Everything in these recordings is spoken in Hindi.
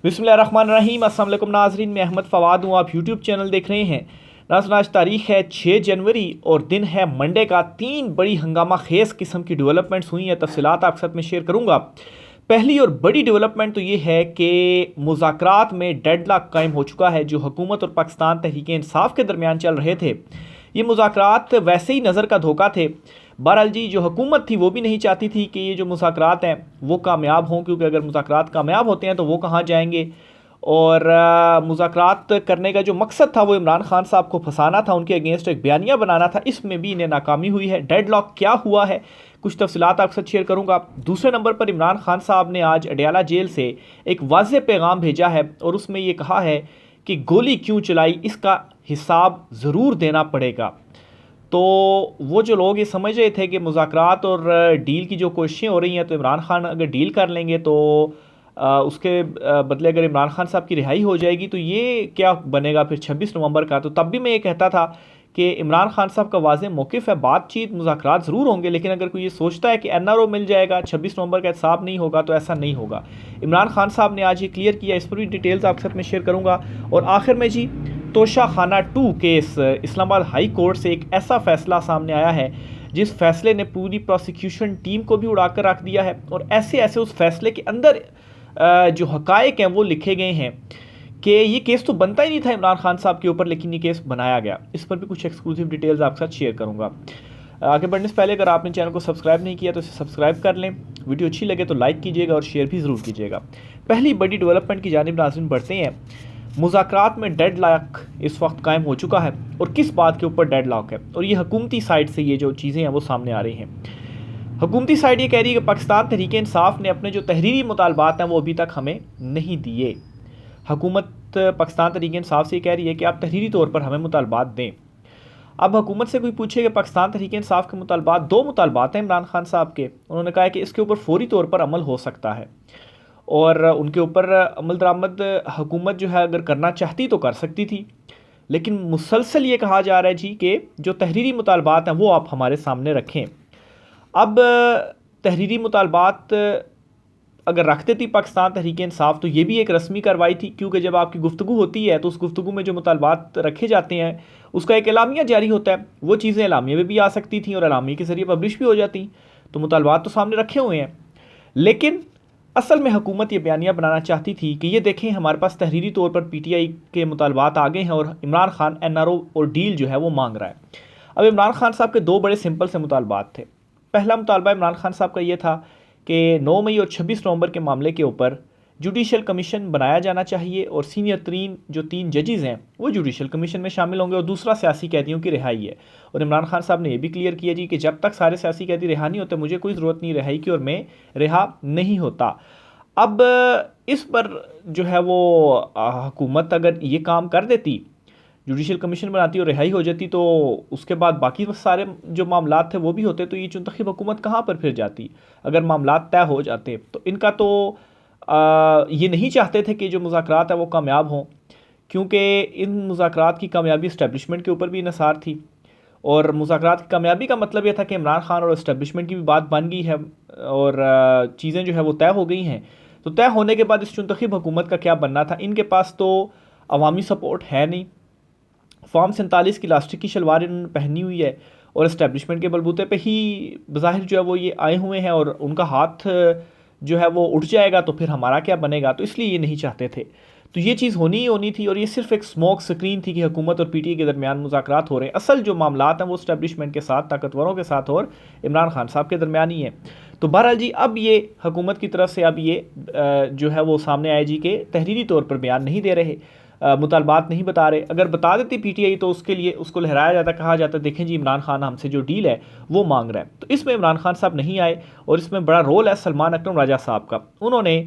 बिस्मिल्लाहिर्रहमानिर्रहीम। अस्सलाम वालेकुम नाज़रीन, मैं अहमद फ़वाद हूँ। आप यूट्यूब चैनल देख रहे हैं। नाज़रीन, आज तारीख़ है 6 जनवरी और दिन है मंडे का। 3 बड़ी हंगामा खेज़ किस्म की डेवलपमेंट्स हुई हैं, तफ़सीलात आपके साथ में शेयर करूँगा। पहली और बड़ी डेवलपमेंट तो ये है कि मुज़ाकरात में डेडलॉक कायम हो चुका है जो हुकूमत और पाकिस्तान तहरीक-ए-इंसाफ के दरमियान चल रहे थे। ये मुज़ाकरात वैसे ही नज़र का धोखा थे। बहरहाल जी, जो हुकूमत थी वो भी नहीं चाहती थी कि ये जो मुज़ाकरात हैं वो कामयाब हों, क्योंकि अगर मुज़ाकरात कामयाब होते हैं तो वो कहाँ जाएंगे। और मुज़ाकरात करने का जो मकसद था वो इमरान खान साहब को फंसाना था, उनके अगेंस्ट एक बयानिया बनाना था। इसमें भी इन्हें नाकामी हुई है। डेडलॉक क्या हुआ है, कुछ तफसीलात आपके साथ शेयर करूँगा। दूसरे नंबर पर इमरान खान साहब ने आज अडयाला जेल से एक वाज़ेह पैगाम भेजा है और उसमें ये कहा है कि गोली क्यों चलाई इसका हिसाब ज़रूर देना पड़ेगा। तो वो जो लोग ये समझ रहे थे कि मुज़ाकरात और डील की जो कोशिशें हो रही हैं, तो इमरान खान अगर डील कर लेंगे तो उसके बदले अगर इमरान खान साहब की रिहाई हो जाएगी तो ये क्या बनेगा फिर 26 नवंबर का। तो तब भी मैं ये कहता था कि इमरान खान साहब का वाज़ेह मौक़िफ़ है, बातचीत मुज़ाकरात ज़रूर होंगे, लेकिन अगर कोई ये सोचता है कि NRO मिल जाएगा, 26 नवंबर का हिसाब नहीं होगा, तो ऐसा नहीं होगा। इमरान खान साहब ने आज ये क्लियर किया, इस पर भी डिटेल्स आपके साथ में शेयर करूँगा। और आखिर में जी, तोशा खाना 2 केस, इस्लामाबाद हाई कोर्ट से एक ऐसा फ़ैसला सामने आया है जिस फैसले ने पूरी प्रोसिक्यूशन टीम को भी उड़ाकर रख दिया है। और ऐसे ऐसे उस फैसले के अंदर जो हक़ाइक़ हैं वो लिखे गए हैं कि ये केस तो बनता ही नहीं था इमरान खान साहब के ऊपर, लेकिन ये केस बनाया गया। इस पर भी कुछ एक्सक्लूसिव डिटेल्स आपके साथ शेयर करूँगा। आगे बढ़ने से पहले अगर आपने चैनल को सब्सक्राइब नहीं किया तो इसे सब्सक्राइब कर लें। वीडियो अच्छी लगे तो लाइक कीजिएगा और शेयर भी ज़रूर कीजिएगा। पहली बड़ी डेवलपमेंट की जानिब नाज़रीन बढ़ते हैं। मुज़ाकरात में डेडलॉक इस वक्त कायम हो चुका है। और किस बात के ऊपर डेडलॉक है, और ये हुकूमती साइड से ये जो चीज़ें हैं वो सामने आ रही हैं। हुकूमती साइड ये कह रही है कि पाकिस्तान तहरीक-ए-इंसाफ ने अपने जो तहरीरी मुतालबात हैं वो अभी तक हमें नहीं दिए। हुकूमत पाकिस्तान तहरीक-ए-इंसाफ से ये कह रही है कि आप तहरीरी तौर पर हमें मुतालबात दें। अब हुकूमत से कोई पूछे कि पाकिस्तान तहरीक-ए-इंसाफ के मुतालबात, 2 मुतालबात हैं इमरान खान साहब के। उन्होंने कहा है कि इसके ऊपर फौरी तौर पर अमल हो सकता है और उनके ऊपर अमल दरामद हुकूमत जो है अगर करना चाहती तो कर सकती थी, लेकिन मुसलसल ये कहा जा रहा है जी कि जो तहरीरी मुतालबात हैं वो आप हमारे सामने रखें। अब तहरीरी मुतालबात अगर रख देती पाकिस्तान तहरीक-ए-इंसाफ तो ये भी एक रस्मी कार्रवाई थी, क्योंकि जब आपकी गुफ्तगू होती है तो उस गुफ्तगू में जो मुतालबात रखे जाते हैं उसका एक एलामिया जारी होता है। वो चीज़ें एलामिया में भी आ सकती थी और एलामिया के ज़रिए पब्लिश भी हो जाती। तो मुतालबात तो सामने रखे हुए हैं, लेकिन असल में हुकूमत ये बयानिया बनाना चाहती थी कि ये देखें हमारे पास तहरीरी तौर पर PTI के मुतालबात आ गए हैं और इमरान खान NRO और डील जो है वो मांग रहा है। अब इमरान खान साहब के 2 बड़े सिंपल से मुतालबात थे। पहला मुतालबा इमरान खान साहब का ये था कि 9 मई और 26 नवंबर के मामले के ऊपर जुडिशल कमीशन बनाया जाना चाहिए और सीनियर तरीन जो 3 जजेज़ हैं वो जुडिशल कमीशन में शामिल होंगे। और दूसरा सियासी कैदियों की रिहाई है। और इमरान खान साहब ने यह भी क्लियर किया जी कि जब तक सारे सियासी कैदी रिहा नहीं होते मुझे कोई ज़रूरत नहीं रिहाई की और मैं रिहा नहीं होता। अब इस पर जो है वो हुकूमत अगर ये काम कर देती, जुडिशल कमीशन बनाती और रिहाई हो जाती, तो उसके बाद बाकी सारे जो मामलात थे वो भी होते। तो ये चुनतखब हुकूमत कहाँ पर फिर जाती अगर मामलात तय हो जाते। तो इनका तो ये नहीं चाहते थे कि जो मुज़ाकरात है वो कामयाब हों, क्योंकि इन मुज़ाकरात की कामयाबी इस्टेब्लिशमेंट के ऊपर भी इन्हिसार थी। और मुज़ाकरात की कामयाबी का मतलब यह था कि इमरान खान और इस्टेब्लिशमेंट की भी बात बन गई है और चीज़ें जो है वो तय हो गई हैं। तो तय होने के बाद इस चुनतखब हुकूमत का क्या बनना था। इनके पास तो अवामी सपोर्ट है नहीं। फॉर्म 47 की लास्टिक की शलवार इन्होंने पहनी हुई है और इस्टेब्लिशमेंट के बलबूते पे ही बज़ाहिर जो है वो ये आए हुए हैं और उनका हाथ जो है वो उठ जाएगा तो फिर हमारा क्या बनेगा। तो इसलिए ये नहीं चाहते थे। तो ये चीज़ होनी ही होनी थी और ये सिर्फ एक स्मोक स्क्रीन थी कि हुकूमत और PTI के दरमियान मुज़ाकरात हो रहे हैं। असल जो मामलात हैं वो इस्टेब्लिशमेंट के साथ, ताकतवरों के साथ और इमरान खान साहब के दरमियान ही है। तो बहरहाल जी, अब ये हुकूमत की तरफ से अब ये जो है वो सामने आए जी कि तहरीरी तौर पर बयान नहीं दे रहे, मुतालबात नहीं बता रहे। अगर बता देती PTI तो उसके लिए उसको लहराया जाता, कहा जाता देखें जी इमरान खान हमसे जो डील है वो मांग रहा है। तो इसमें इमरान खान साहब नहीं आए और इसमें बड़ा रोल है सलमान अकरम राजा साहब का। उन्होंने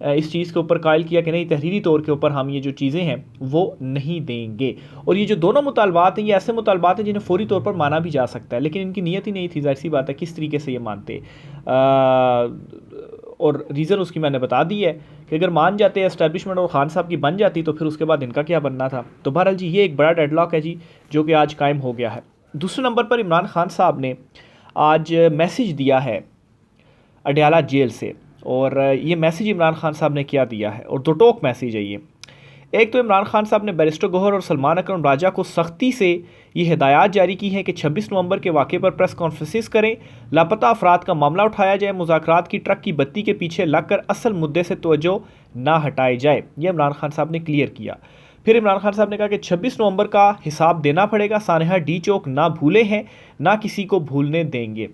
इस चीज़ के ऊपर कायल किया कि नहीं, तहरीरी तौर के ऊपर हम ये जो चीज़ें हैं वो नहीं देंगे। और ये जो दोनों मुतालबात हैं ये ऐसे मुतालबात हैं जिन्हें फौरी तौर पर माना भी जा सकता है, लेकिन इनकी नीयत ही नहीं थी। ज़ाहिर सी बात है किस तरीके से ये मानते। और रीज़न उसकी मैंने बता दी है कि अगर मान जाते हैं एस्टैब्लिशमेंट और खान साहब की बन जाती तो फिर उसके बाद इनका क्या बनना था। तो बहरहाल जी, ये एक बड़ा डेडलॉक है जी जो कि आज कायम हो गया है। दूसरे नंबर पर इमरान खान साहब ने आज मैसेज दिया है अडयाला जेल से और ये मैसेज इमरान खान साहब ने क्या दिया है, और दो टोक मैसेज है ये। एक तो इमरान खान साहब ने बैरिस्टर गौहर और सलमान अकरम राजा को सख्ती से ये हिदायत जारी की है कि 26 नवंबर के वाक़े पर प्रेस कॉन्फ्रेंसिस करें, लापता अफराद का मामला उठाया जाए, मुज़ाकरात की ट्रक की बत्ती के पीछे लगकर असल मुद्दे से तवज्जो ना हटाई जाए। यह इमरान खान साहब ने क्लियर किया। फिर इमरान खान साहब ने कहा कि 26 नवंबर का हिसाब देना पड़ेगा, सानहा डी चौक ना भूले हैं, ना किसी को भूलने देंगे।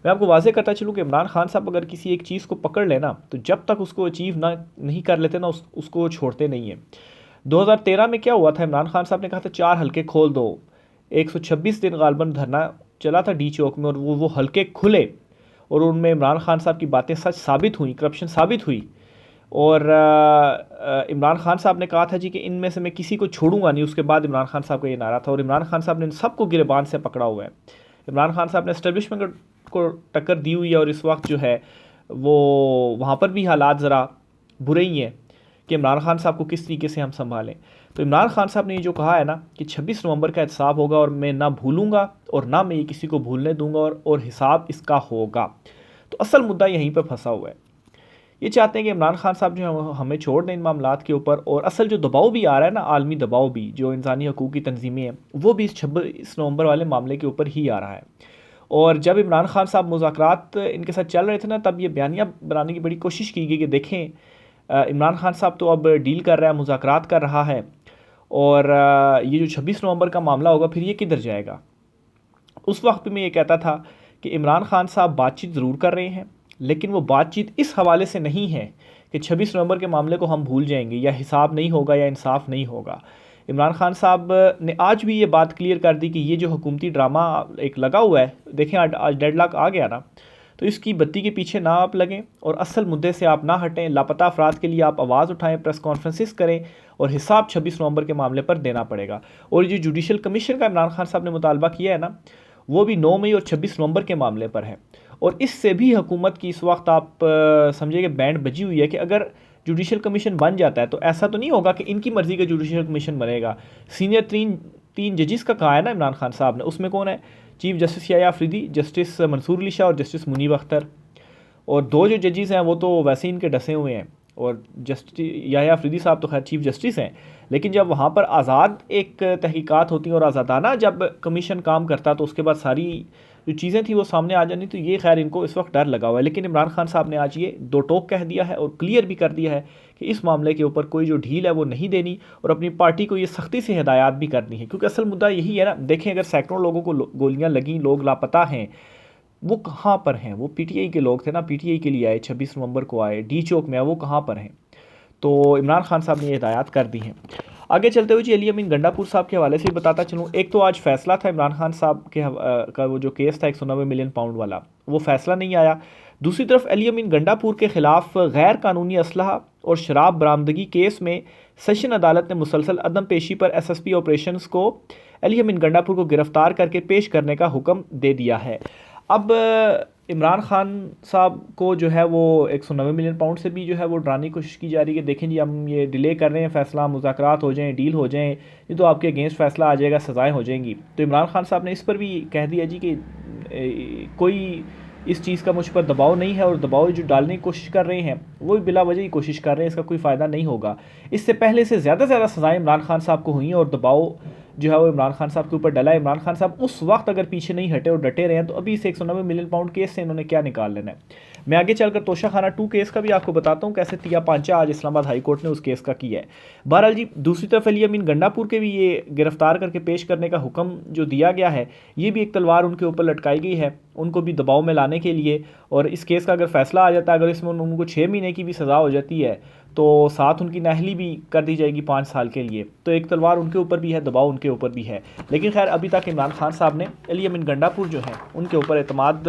मैं आपको वाज़ेह करता चलूँ कि इमरान खान साहब अगर किसी एक चीज़ को पकड़ लेना तो जब तक उसको अचीव ना नहीं कर लेते ना उसको छोड़ते नहीं हैं। 2013 में क्या हुआ था, इमरान खान साहब ने कहा था 4 हल्के खोल दो, 126 दिन गालबन धरना चला था डी चौक में, और वो हल्के खुले और उनमें इमरान खान साहब की बातें सच साबित हुई, करप्शन साबित हुई। और इमरान खान साहब ने कहा था जी कि इनमें से मैं किसी को छोड़ूंगा नहीं। उसके बाद इमरान खान साहब का ये नारा था, और इमरान खान साहब ने इन सबको गिरबान से पकड़ा हुआ है। इमरान खान साहब ने एस्टेब्लिशमेंट को टक्कर दी हुई है, और इस वक्त जो है वो वहाँ पर भी हालात ज़रा बुरे ही हैं कि इमरान खान साहब को किस तरीके से हम संभालें। तो इमरान खान साहब ने ये जो कहा है ना कि 26 नवंबर का हिसाब होगा, और मैं ना भूलूंगा और ना मैं ये किसी को भूलने दूंगा, और हिसाब इसका होगा। तो असल मुद्दा यहीं पर फंसा हुआ है। ये चाहते हैं कि इमरान खान साहब जो है हमें छोड़ दें इन मामलात के ऊपर, और असल जो दबाव भी आ रहा है ना, आलमी दबाव भी, जो इंसानी हकूक़ की तंजीमें हैं, वो भी इस 26 नवंबर वाले मामले के ऊपर ही आ रहा है। और जब इमरान खान साहब मुज़ाकरात इनके साथ चल रहे थे ना, तब ये बयानिया बनाने की बड़ी कोशिश की गई कि देखें इमरान खान साहब तो अब डील कर रहा है, मुज़ाकरात कर रहा है, और ये जो 26 नवंबर का मामला होगा फिर ये किधर जाएगा। उस वक्त भी मैं ये कहता था कि इमरान खान साहब बातचीत ज़रूर कर रहे हैं, लेकिन वो बातचीत इस हवाले से नहीं है कि 26 नवंबर के मामले को हम भूल जाएंगे, या हिसाब नहीं होगा, या इंसाफ नहीं होगा। इमरान खान साहब ने आज भी ये बात क्लियर कर दी कि ये जो हुकूमती ड्रामा एक लगा हुआ है, देखें आज डेडलॉक आ गया ना, तो इसकी बत्ती के पीछे ना आप लगें और असल मुद्दे से आप ना हटें। लापता अफराद के लिए आप आवाज़ उठाएं, प्रेस कॉन्फ्रेंसिस करें, और हिसाब 26 नवंबर के मामले पर देना पड़ेगा। और ये जो जुडिशल कमीशन का इमरान खान साहब ने मुतालबा किया है ना, वो भी 9 मई और 26 नवंबर के मामले पर है। और इससे भी हुकूमत की इस वक्त आप समझिए कि बैंड बजी हुई है कि अगर जुडिशल कमीशन बन जाता है तो ऐसा तो नहीं होगा कि इनकी मर्ज़ी का जुडिशल कमीशन बनेगा। सीनियर तीन जजिस का कहा है ना इमरान खान साहब ने, उसमें कौन है? Chief justice Yahya Afridi, justice Mansoor Ali Shah और जस्टिस मुनीब अख्तर। और 2 जो जजिस हैं वो तो वैसे ही इनके डसे हुए हैं, और जस्टिस याह्या अफरीदी साहब तो खैर चीफ जस्टिस हैं, लेकिन जब वहाँ पर आज़ाद एक तहकीकात होती हैं और आज़ादाना जब कमीशन काम करता तो उसके बाद सारी जो चीज़ें थी वो सामने आ जानी। तो ये खैर इनको इस वक्त डर लगा हुआ है, लेकिन इमरान खान साहब ने आज ये दो टोक कह दिया है और क्लियर भी कर दिया है कि इस मामले के ऊपर कोई जो ढील है वो नहीं देनी, और अपनी पार्टी को ये सख्ती से हिदायत भी करनी है। क्योंकि असल मुद्दा यही है ना, देखें अगर सैकड़ों लोगों को गोलियाँ लगी, लोग लापता हैं, वो कहाँ पर हैं? वो पीटीआई के लोग थे ना, पीटीआई के लिए आए, 26 नवंबर को आए, डी चौक में, वो कहाँ पर हैं? तो इमरान खान साहब ने ये हिदायत कर दी हैं। आगे चलते हुए जी अली अमीन गंडापुर साहब के हवाले से बताता चलूँ। एक तो आज फैसला था इमरान खान साहब के का वो जो केस था 190 मिलियन पाउंड वाला, वो फैसला नहीं आया। दूसरी तरफ अली अमीन गंडापुर के खिलाफ गैर कानूनी असलहा और शराब बरामदगी केस में सेशन अदालत ने मुसलसल अदम पेशी पर एसएसपी ऑपरेशंस को अली अमीन गंडापुर को गिरफ्तार करके पेश करने का हुक्म दे दिया है। अब इमरान खान साहब को जो है वो 190 मिलियन पाउंड से भी जो है वो डराने की कोशिश की जा रही है कि देखें जी हम ये डिले कर रहे हैं फैसला, मुज़ाकरात हो जाएं, डील हो जाएं, ये तो आपके अगेंस्ट फैसला आ जाएगा, सज़ाएं हो जाएंगी। तो इमरान खान साहब ने इस पर भी कह दिया जी कि कोई इस चीज़ का मुझ पर दबाव नहीं है, और दबाव जो डालने की कोशिश कर रहे हैं वो भी बिला वजह ही कोशिश कर रहे हैं, इसका कोई फ़ायदा नहीं होगा। इससे पहले से ज़्यादा सज़ाएँ इमरान खान साहब को हुई, और दबाव जो है वो इमरान खान साहब के ऊपर डला है। इमरान खान साहब उस वक्त अगर पीछे नहीं हटे और डटे रहे हैं तो अभी इस 190 मिलियन पाउंड केस से इन्होंने क्या निकाल लेना है। मैं आगे चलकर तोशाखाना 2 केस का भी आपको बताता हूँ कैसे तिया पांचा आज इस्लामाबाद हाई कोर्ट ने उस केस का किया है। बहरहाल जी दूसरी तरफ अली अमीन गंडापुर के भी ये गिरफ्तार करके पेश करने का हुक्म जो दिया गया है, ये भी एक तलवार उनके ऊपर लटकाई गई है उनको भी दबाव में लाने के लिए। और इस केस का अगर फैसला आ जाता है, अगर इसमें उनको 6 महीने की भी सज़ा हो जाती है तो साथ उनकी नाअहली भी कर दी जाएगी 5 साल के लिए। तो एक तलवार उनके ऊपर भी है, दबाव उनके ऊपर भी है। लेकिन खैर अभी तक इमरान खान साहब ने अली अमीन गंडापुर जो है उनके ऊपर एतमाद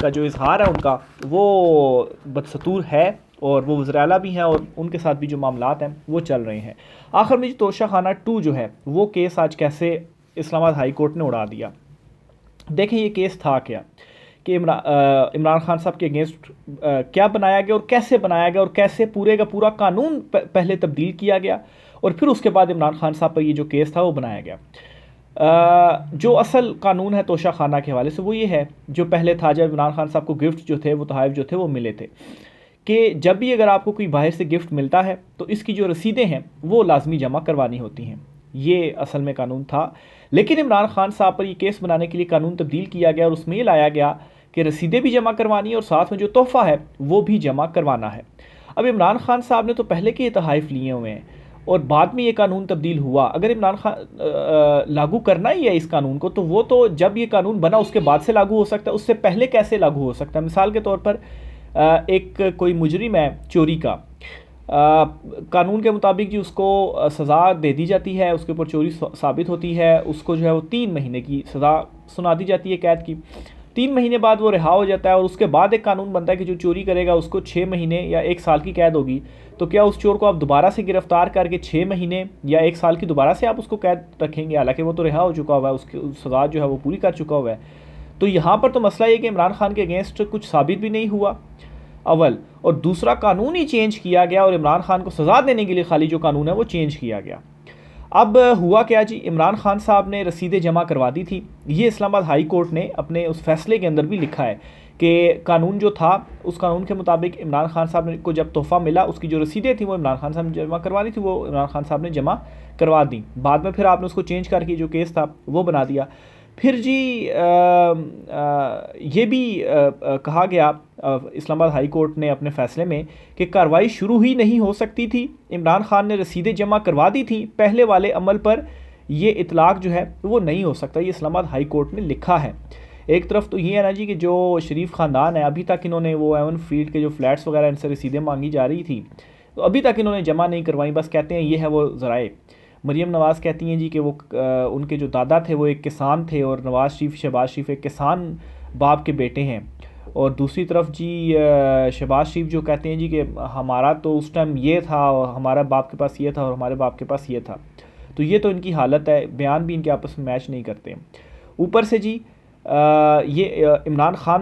का जो इजहार है उनका वो बदस्तूर है, और वो वज़ीर आला भी हैं, और उनके साथ भी जो मामलात हैं वो चल रहे हैं। आखिर में तोशाखाना 2 जो है वो केस आज कैसे इस्लामाबाद हाई कोर्ट ने उड़ा दिया। देखें ये केस था क्या कि इमरान खान साहब के अगेंस्ट क्या बनाया गया और कैसे बनाया गया, और कैसे पूरे का पूरा कानून पहले तब्दील किया गया, और फिर उसके बाद इमरान खान साहब पर ये जो केस था वो बनाया गया। जो असल कानून है तोशाखाना के हवाले से वो ये है, जो पहले था जब इमरान खान साहब को गिफ्ट जो थे वो तोहफ़े जो थे वो मिले थे, कि जब भी अगर आपको कोई बाहर से गिफ्ट मिलता है तो इसकी जो रसीदें हैं वो लाजमी जमा करवानी होती हैं। ये असल में कानून था, लेकिन इमरान खान साहब पर ये केस बनाने के लिए कानून तब्दील किया गया और उसमें ये लाया गया कि रसीदें भी जमा करवानी है और साथ में जो तोहफ़ा है वो भी जमा करवाना है। अब इमरान खान साहब ने तो पहले के तहाइफ लिए हुए हैं और बाद में ये कानून तब्दील हुआ। अगर इमरान खान लागू करना ही है इस कानून को, तो वो तो जब ये कानून बना उसके बाद से लागू हो सकता है, उससे पहले कैसे लागू हो सकता है। मिसाल के तौर पर एक कोई मुजरिम है चोरी का, कानून के मुताबिक जी उसको सज़ा दे दी जाती है, उसके ऊपर चोरी साबित होती है, उसको जो है वो 3 महीने की सज़ा सुना दी जाती है कैद की। 3 महीने बाद वो रिहा हो जाता है और उसके बाद एक कानून बनता है कि जो चोरी करेगा उसको 6 महीने या 1 साल की कैद होगी। तो क्या उस चोर को आप दोबारा से गिरफ्तार करके 6 महीने या 1 साल की दोबारा से आप उसको कैद रखेंगे, हालांकि वो तो रिहा हो चुका हुआ है, उसकी सज़ा जो है वो पूरी कर चुका हुआ है। तो यहाँ पर तो मसला ये कि इमरान खान के अगेंस्ट कुछ साबित भी नहीं हुआ अव्वल, और दूसरा कानून ही चेंज किया गया और इमरान खान को सज़ा देने के लिए खाली जो कानून है वो चेंज किया गया। अब हुआ क्या जी, इमरान खान साहब ने रसीदें जमा करवा दी थी। ये इस्लामाबाद हाई कोर्ट ने अपने उस फैसले के अंदर भी लिखा है कि कानून जो था उस कानून के मुताबिक इमरान खान साहब को जब तोहफ़ा मिला उसकी जो रसीदें थी वो इमरान खान साहब ने जमा करवानी थी, वो इमरान खान साहब ने जमा करवा दी। बाद में फिर आपने उसको चेंज करके जो केस था वो बना दिया। फिर जी ये भी कहा गया इस्लामाबाद हाई कोर्ट ने अपने फ़ैसले में कि कार्रवाई शुरू ही नहीं हो सकती थी, इमरान खान ने रसीदें जमा करवा दी थी, पहले वाले अमल पर ये इतलाक़ जो है वो नहीं हो सकता। ये इस्लामाबाद हाई कोर्ट ने लिखा है। एक तरफ तो ये है ना जी कि जो शरीफ ख़ानदान है, अभी तक इन्होंने वो एवन फील्ड के जो फ्लैट्स वगैरह इनसे रसीदें मांगी जा रही थी तो अभी तक इन्होंने जमा नहीं करवाई, बस कहते हैं ये है वो ज़राए। मरीम नवाज़ कहती हैं जी कि वो उनके जो दादा थे वो एक किसान थे और नवाज़ शरीफ शहबाज शरीफ एक किसान बाप के बेटे हैं। और दूसरी तरफ जी शहबाज शरीफ जो कहते हैं जी कि हमारा तो उस टाइम ये था और हमारा बाप के पास ये था और हमारे बाप के पास ये था। तो ये तो इनकी हालत है, बयान भी इनके आपस में मैच नहीं करते। ऊपर से जी ये इमरान खान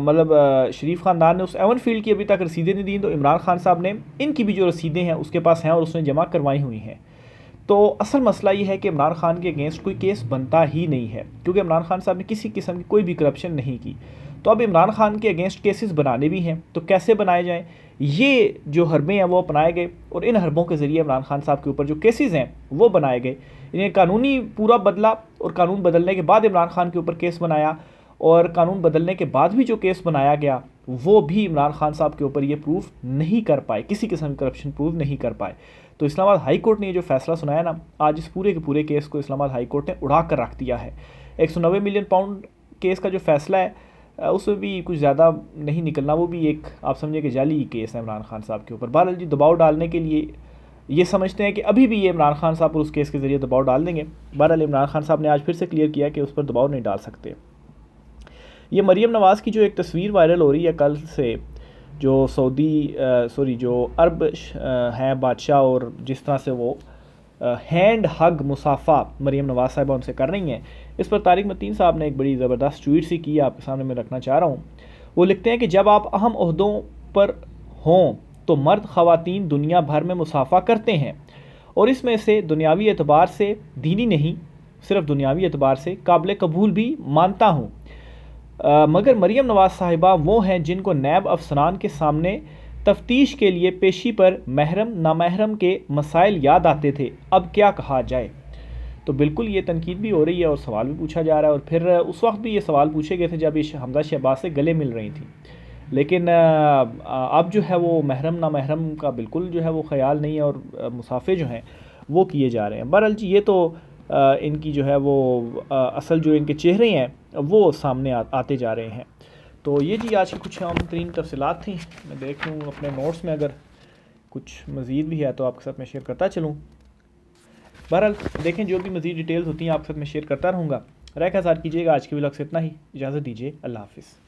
मतलब शरीफ ख़ानदान ने उस एवन फील्ड की अभी तक रसीदें नहीं दी, तो इमरान खान साहब ने इनकी भी जो रसीदें हैं उसके पास हैं और उसने जमा करवाई हुई हैं। तो असल मसला ये है कि इमरान खान के अगेंस्ट कोई केस बनता ही नहीं है, क्योंकि इमरान खान साहब ने किसी किस्म की कोई भी करप्शन नहीं की। तो अब इमरान खान के अगेंस्ट केसेस बनाने भी हैं, तो कैसे बनाए जाएं, ये जो हरबे हैं वो अपनाए गए और इन हरबों के ज़रिए इमरान खान साहब के ऊपर जो केसेस हैं वो बनाए गए। इन्हें कानूनी पूरा बदला और कानून बदलने के बाद इमरान खान के ऊपर केस बनाया, और कानून बदलने के बाद भी जो केस बनाया गया वो भी इमरान खान साहब के ऊपर ये प्रूफ नहीं कर पाए, किसी किस्म की करप्शन प्रूव नहीं कर पाए। तो इस्लामाबाद हाई कोर्ट ने ये जो फैसला सुनाया ना, आज इस पूरे के पूरे केस को इस्लामाबाद हाई कोर्ट ने उड़ा कर रख दिया है। 190 मिलियन पाउंड केस का जो फैसला है उसमें भी कुछ ज़्यादा नहीं निकलना, वो भी एक आप समझिए कि जाली केस है इमरान खान साहब के ऊपर। बहरहाल जी दबाव डालने के लिए ये समझते हैं कि अभी भी ये इमरान खान साहब पर उस केस के ज़रिए दबाव डाल देंगे। बहरहाल इमरान खान साहब ने आज फिर से क्लियर किया कि उस पर दबाव नहीं डाल सकते। ये मरीम नवाज़ की जो एक तस्वीर वायरल हो रही है कल से, जो जो अरब हैं बादशाह, और जिस तरह से वो हैंड हग मुसाफ़ा मरीम नवाज़ साहिबा उनसे कर रही हैं, इस पर तारिक मतीन साहब ने एक बड़ी ज़बरदस्त ट्वीट सी की, आपके सामने मैं रखना चाह रहा हूँ। वो लिखते हैं कि जब आप अहम ओहदों पर हों तो मर्द ख़वातीन दुनिया भर में मुसाफ़ा करते हैं, और इसमें से दुनियावी एतबार से, दीनी नहीं सिर्फ दुनियावी एतबार से काबिल कबूल भी मानता हूँ। मगर मरीम नवाज़ साहिबा वो हैं जिनको नैब अफसरान के सामने तफ्तीश के लिए पेशी पर महरम नामहरम के मसाइल याद आते थे, अब क्या कहा जाए। तो बिल्कुल ये तनकीद भी हो रही है और सवाल भी पूछा जा रहा है, और फिर उस वक्त भी ये सवाल पूछे गए थे जब ये हमजा शहबाज से गले मिल रही थी, लेकिन अब जो है वो महरम नामहरम का बिल्कुल जो है वो ख्याल नहीं है और मुसाफे जो हैं वो किए जा रहे हैं। बहरहाल जी ये तो इनकी जो है वो असल जो इनके चेहरे हैं वो सामने आते जा रहे हैं। तो ये जी आज की कुछ आम तरीन तफसीलात थी। मैं देख लूँ अपने नोट्स में अगर कुछ मज़ीद भी है तो आपके साथ मैं शेयर करता चलूँ। बहरहाल देखें जो भी मज़ीद डिटेल्स होती हैं आपके साथ मैं शेयर करता रहूँगा। रह ख़ैर कीजिएगा, आज की व्लॉग से इतना ही, इजाज़त दीजिए, अल्लाह हाफ़िज़।